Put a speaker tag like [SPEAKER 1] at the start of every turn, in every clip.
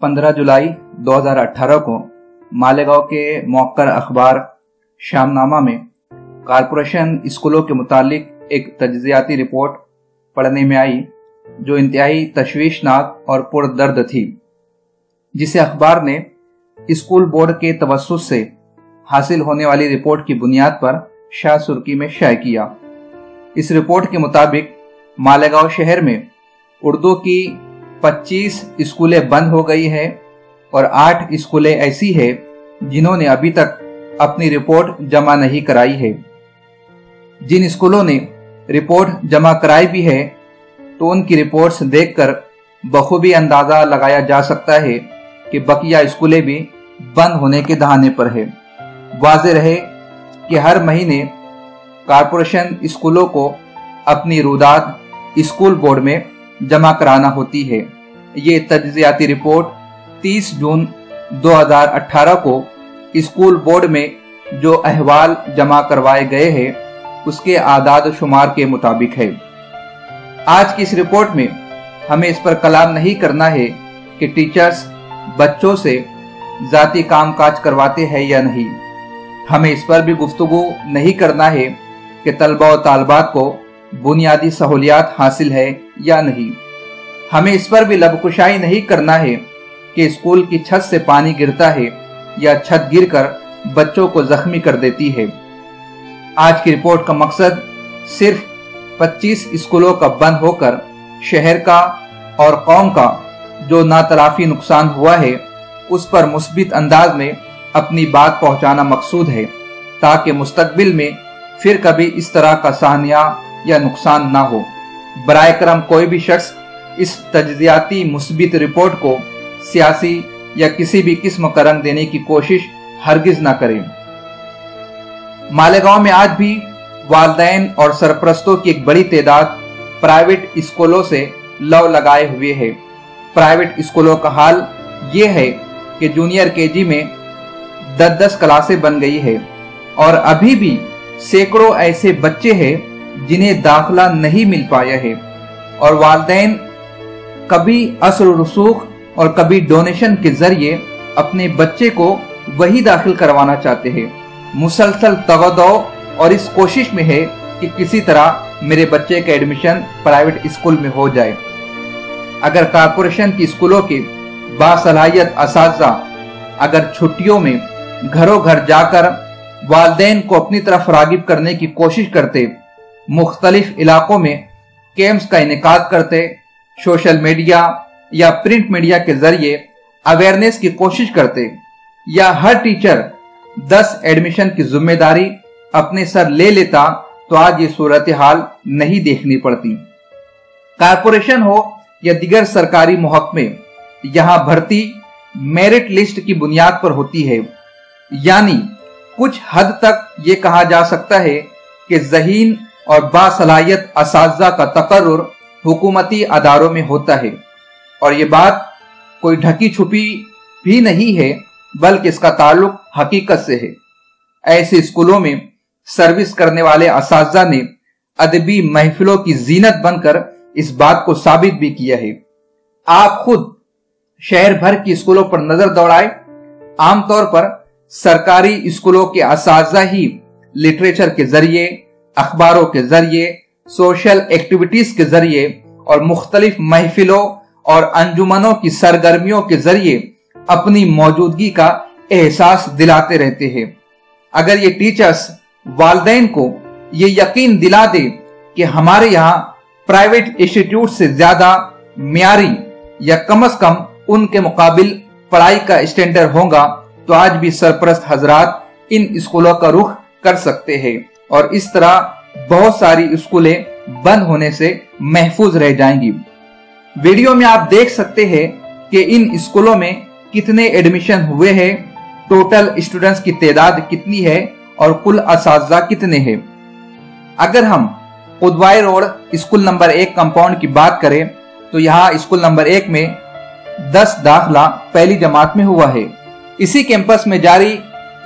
[SPEAKER 1] 15 जुलाई 2018 को मालेगांव के मौक्कर अखबार शामनामा में कारपोरेशन स्कूलों के मुतालिक एक तज्जियाती रिपोर्ट पढ़ने में आई जो इंतहाई तशवीशनाक और पुरदर्द थी, जिसे अखबार ने स्कूल बोर्ड के तवस्सुस से हासिल होने वाली रिपोर्ट की बुनियाद पर शाह सुर्खी में शाये किया। इस रिपोर्ट के मुताबिक मालेगांव शहर में उर्दू की 25 स्कूलें बंद हो गई हैं और 8 स्कूलें ऐसी हैं जिन्होंने अभी तक अपनी रिपोर्ट जमा नहीं कराई है। जिन स्कूलों ने रिपोर्ट जमा कराई भी है तो उनकी रिपोर्ट्स देखकर बखूबी अंदाजा लगाया जा सकता है कि बकिया स्कूलें भी बंद होने के दहाने पर है। वाज़ेह रहे कि हर महीने कारपोरेशन स्कूलों को अपनी रुदाद स्कूल बोर्ड में जमा कराना होती है। ये तज्जियाती रिपोर्ट 30 जून 2018 को स्कूल बोर्ड में जो अहवाल जमा करवाए गए हैं उसके आदाद शुमार के मुताबिक है। आज की इस रिपोर्ट में हमें इस पर कलाम नहीं करना है कि टीचर्स बच्चों से जाती कामकाज करवाते हैं या नहीं। हमें इस पर भी गुफ्तगू नहीं करना है कि तलबा और तालबात को बुनियादी सहूलियात हासिल है या नहीं। हमें इस पर भी लबकुशाई नहीं करना है कि स्कूल की छत से पानी गिरता है या छत गिरकर बच्चों को जख्मी कर देती है। आज की रिपोर्ट का मकसद सिर्फ 25 स्कूलों का बंद होकर शहर का और कौम का जो नातलाफी नुकसान हुआ है उस पर मुस्बित अंदाज में अपनी बात पहुंचाना मकसूद है, ताकि मुस्तकबिल में फिर कभी इस तरह का साहनिया या नुकसान ना हो। बराए करम कोई भी शख्स इस तज्जियाती मुस्बित रिपोर्ट को सियासी या किसी भी किस्म का रंग देने की कोशिश हरगिज ना करे। मालेगांव में आज भी वालिदैन और सरपरस्तों की एक बड़ी तादाद प्राइवेट स्कूलों से लव लगाए हुए है। प्राइवेट स्कूलों का हाल ये है कि जूनियर केजी में 10-10 क्लासें बन गई है और अभी भी सैकड़ों ऐसे बच्चे हैं जिन्हें दाखिला नहीं मिल पाया है और वालिदैन कभी असर रसूख और कभी डोनेशन के जरिए अपने बच्चे को वही दाखिल करवाना चाहते हैं। मुसलसल तगदो और इस कोशिश में है कि किसी तरह मेरे बच्चे का एडमिशन प्राइवेट स्कूल में हो जाए। अगर कारपोरेशन की स्कूलों के बासलाहियत असातिज़ा अगर छुट्टियों में घरों घर जाकर वालिदैन को अपनी तरफ रागिब करने की कोशिश करते, मुख्तलिफ इलाकों में कैंप्स का इनेकाद करते, सोशल मीडिया या प्रिंट मीडिया के जरिए अवेयरनेस की कोशिश करते, या हर टीचर 10 एडमिशन की जिम्मेदारी अपने सर ले लेता तो आज ये सूरत हाल नहीं देखनी पड़ती। कारपोरेशन हो या दिगर सरकारी महकमे, यहाँ भर्ती मेरिट लिस्ट की बुनियाद पर होती है, यानी कुछ हद तक ये कहा जा सकता है कि ज़हीन और बासलाहियत असातिज़ा का तकर्रुर हुकूमती अदारों में होता है और ये बात कोई ढकी छुपी भी नहीं है, बल्कि इसका ताल्लुक हकीकत से है। ऐसे स्कूलों में सर्विस करने वाले असातिज़ा ने अदबी महफिलों की जीनत बनकर इस बात को साबित भी किया है। आप खुद शहर भर की स्कूलों पर नजर दौड़ाए, आमतौर पर सरकारी स्कूलों के असातिज़ा ही लिटरेचर के जरिए, अखबारों के जरिए, सोशल एक्टिविटीज के जरिए और मुख्तलिफ महफिलों और अंजुमनों की सरगर्मियों के जरिए अपनी मौजूदगी का एहसास दिलाते रहते हैं। अगर ये टीचर्स वालिदैन को ये यकीन दिला दे कि हमारे यहाँ प्राइवेट इंस्टीट्यूट से ज्यादा मियारी या कम से कम उनके मुकाबिल पढ़ाई का स्टैंडर्ड होगा, तो आज भी सरपरस्त हजरात इन स्कूलों का रुख कर सकते हैं और इस तरह बहुत सारी स्कूलें बंद होने से महफूज रह जाएंगी। वीडियो में आप देख सकते हैं कि इन स्कूलों में कितने एडमिशन हुए हैं, टोटल स्टूडेंट्स की तादाद कितनी है और कुल असातिज़ा कितने हैं। अगर हम उदवाई रोड स्कूल नंबर 1 कंपाउंड की बात करें तो यहाँ स्कूल नंबर 1 में 10 दाखिला पहली जमात में हुआ है। इसी कैंपस में जारी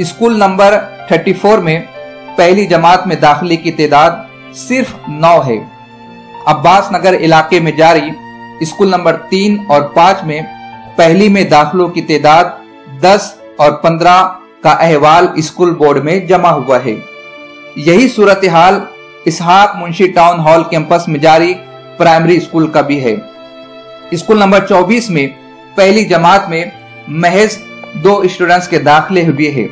[SPEAKER 1] स्कूल नंबर 34 में पहली जमात में दाखिले की तादाद सिर्फ 9 है। अब्बास नगर इलाके में जारी स्कूल नंबर 3 और 5 में पहली में दाखिलों की तादाद 10 और 15 का अहवाल स्कूल बोर्ड में जमा हुआ है। यही सूरत हाल इसहाक मुंशी टाउन हॉल कैंपस में जारी प्राइमरी स्कूल का भी है। स्कूल नंबर 24 में पहली जमात में महज 2 स्टूडेंट्स के दाखिले हुए हैं।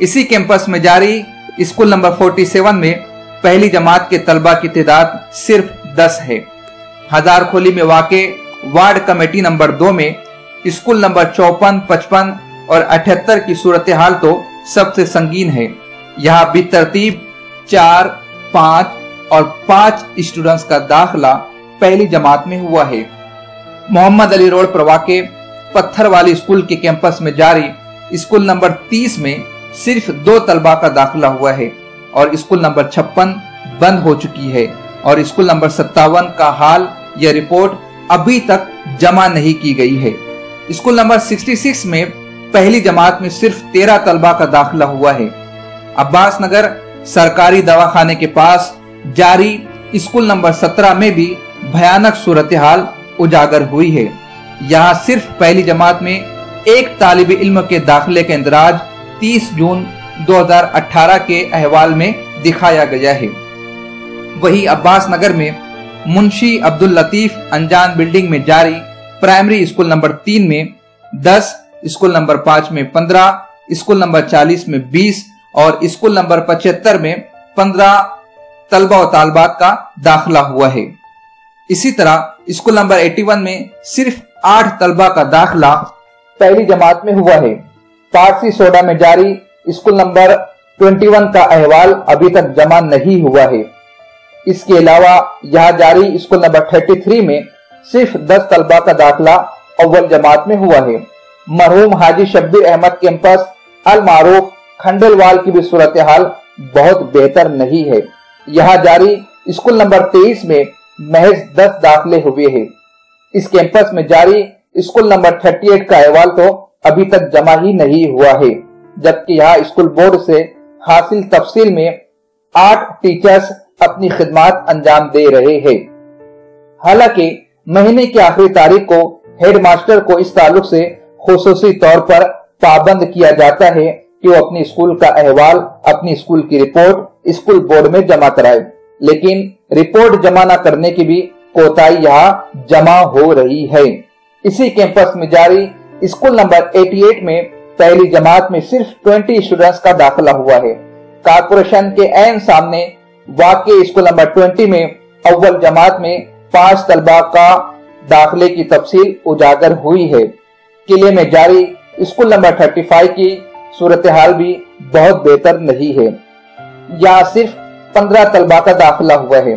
[SPEAKER 1] इसी कैंपस में जारी स्कूल नंबर 47 में पहली जमात के तलबा की तादाद सिर्फ 10 है। हजारखोली में वाक़े वार्ड कमेटी नंबर 2 में स्कूल नंबर 54, 55 और 78 की सूरत हाल तो सबसे संगीन है। यहाँ बेतरतीब 4, 5 और 5 स्टूडेंट्स का दाखिला पहली जमात में हुआ है। मोहम्मद अली रोड पर वाक़े पत्थर वाली स्कूल के कैंपस में जारी स्कूल नंबर 30 में सिर्फ 2 तलबा का दाखिला हुआ है और स्कूल नंबर 56 बंद हो चुकी है और स्कूल नंबर 57 का हाल या रिपोर्ट अभी तक जमा नहीं की गई है। स्कूल नंबर 66 में पहली जमात में सिर्फ 13 तलबा का दाखिला हुआ है। अब्बास नगर सरकारी दवाखाने के पास जारी स्कूल नंबर 17 में भी भयानक सूरत हाल उजागर हुई है। यहाँ सिर्फ पहली जमात में एक तालिब इल्म के दाखिले का इंदराज 30 जून 2018 के अहवाल में दिखाया गया है। वही अब्बास नगर में मुंशी अब्दुल लतीफ अनजान बिल्डिंग में जारी प्राइमरी स्कूल नंबर 3 में 10, स्कूल नंबर 5 में 15, स्कूल नंबर 40 में 20 और स्कूल नंबर 75 में 15 तलबा और तालबात का दाखिला हुआ है। इसी तरह स्कूल नंबर 81 में सिर्फ 8 तलबा का दाखिला पहली जमात में हुआ है। पारसी सोडा में जारी स्कूल नंबर 21 का अहवाल अभी तक जमा नहीं हुआ है। इसके अलावा यहाँ जारी स्कूल नंबर 33 में सिर्फ 10 तलबा का दाखिला अव्वल जमात में हुआ है। मरहूम हाजी शब्बीर अहमद कैंपस अल मारूफ खंडेलवाल की भी सूरत हाल बहुत बेहतर नहीं है। यहाँ जारी स्कूल नंबर 23 में महज 10 दाखिले हुए हैं। इस कैंपस में जारी स्कूल नंबर 38 का अहवाल तो अभी तक जमा ही नहीं हुआ है, जबकि यहाँ स्कूल बोर्ड से हासिल तफसील में 8 टीचर्स अपनी खिदमत अंजाम दे रहे हैं। हालांकि महीने की आखिरी तारीख को हेडमास्टर को इस ताल्लुक से खुसूसी तौर पर पाबंद किया जाता है कि वो अपनी स्कूल का अहवाल, अपनी स्कूल की रिपोर्ट स्कूल बोर्ड में जमा कराए, लेकिन रिपोर्ट जमा न करने की भी कोताही यहाँ जमा हो रही है। इसी कैंपस में जारी स्कूल नंबर 88 में पहली जमात में सिर्फ 20 स्टूडेंट्स का दाखिला हुआ है। कारपोरेशन के ऐन सामने वाक़े स्कूल नंबर 20 में अव्वल जमात में 5 तलबा का दाखिले की तफसील उजागर हुई है। किले में जारी स्कूल नंबर 35 की सूरत हाल भी बहुत बेहतर नहीं है। यहाँ सिर्फ 15 तलबा का दाखिला हुआ है।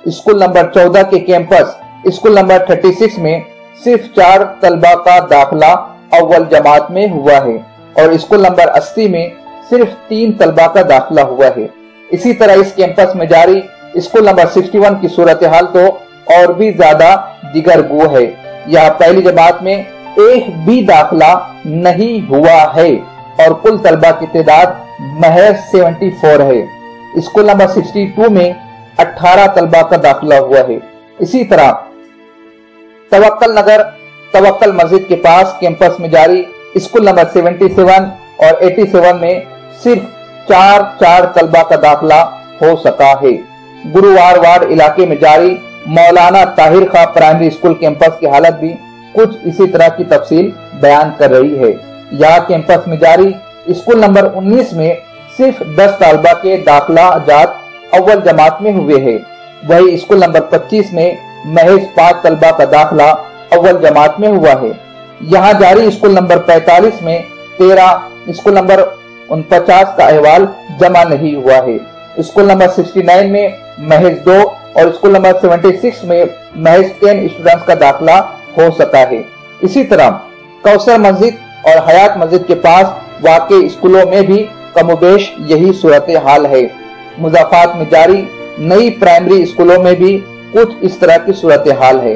[SPEAKER 1] स्कूल नंबर 14 के कैंपस स्कूल नंबर 36 में सिर्फ 4 तलबा का दाखिला अव्वल जमात में हुआ है और स्कूल नंबर 80 में सिर्फ 3 तलबा का दाखिला हुआ है। इसी तरह इस कैंपस में जारी स्कूल नंबर 61 की सूरत हाल तो और भी ज्यादा जिगरगू है। यहाँ पहली जमात में एक भी दाखिला नहीं हुआ है और कुल तलबा की तादाद महज 74 है। स्कूल नंबर 62 में 18 तलबा का दाखिला हुआ है। इसी तरह तवक्कल नगर तवक्कल मस्जिद के पास कैंपस में जारी स्कूल नंबर 77 और 87 में सिर्फ 4 तलबा का दाखिला हो सका है। गुरुवार वार्ड इलाके में जारी मौलाना ताहिर खां प्राइमरी स्कूल कैंपस की हालत भी कुछ इसी तरह की तफसील बयान कर रही है। यहाँ कैंपस में जारी स्कूल नंबर 19 में सिर्फ 10 तलबा के दाखिला जात अव्वल जमात में हुए हैं। वही स्कूल नंबर 25 में महज 5 तलबा का दाखिला अव्वल जमात में हुआ है। यहाँ जारी स्कूल नंबर 45 में 13, स्कूल नंबर 49 का अहवाल जमा नहीं हुआ है। स्कूल नंबर 69 में महज 2 और स्कूल नंबर 76 में महज 10 स्टूडेंट्स का दाखिला हो सका है। इसी तरह कौसर मस्जिद और हयात मस्जिद के पास वाक़े स्कूलों में भी कमोबेश यही सूरत हाल है। मुज़ाफ़ात में जारी नई प्राइमरी स्कूलों में भी कुछ इस तरह की सूरत हाल है,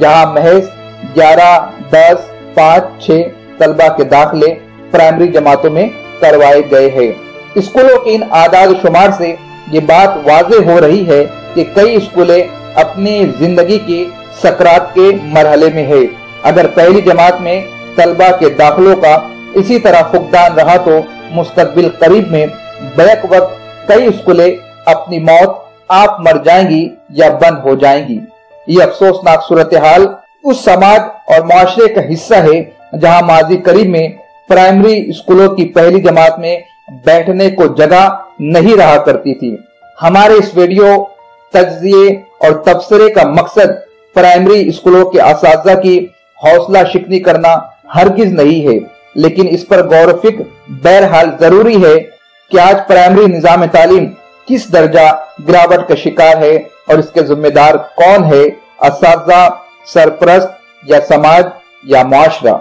[SPEAKER 1] जहां महज 11, 10, 5, 6 तलबा के दाखिले प्राइमरी जमातों में करवाए गए हैं। स्कूलों के इन आदाद शुमार से ये बात वाज़ेह हो रही है कि कई स्कूलें अपनी जिंदगी की सकरात के मरहले में है। अगर पहली जमात में तलबा के दाखिलों का इसी तरह फुकदान रहा तो मुस्तकबिल करीब में बैक वक्त कई स्कूलें अपनी मौत आप मर जाएंगी या बंद हो जाएंगी। ये अफसोसनाक सूरत हाल उस समाज और माशरे का हिस्सा है जहां माजी करीब में प्राइमरी स्कूलों की पहली जमात में बैठने को जगह नहीं रहा करती थी। हमारे इस वीडियो तज्जिए और तबसरे का मकसद प्राइमरी स्कूलों के असातिज़ा की हौसला शिकनी करना हरगिज नहीं है, लेकिन इस पर गौर व फिक्र बहरहाल जरूरी है कि आज प्राइमरी निजाम तालीम किस दर्जा गिरावट का शिकार है और इसके जिम्मेदार कौन है, असातिज़ा, सरपरस्त या समाज या मुआशरा।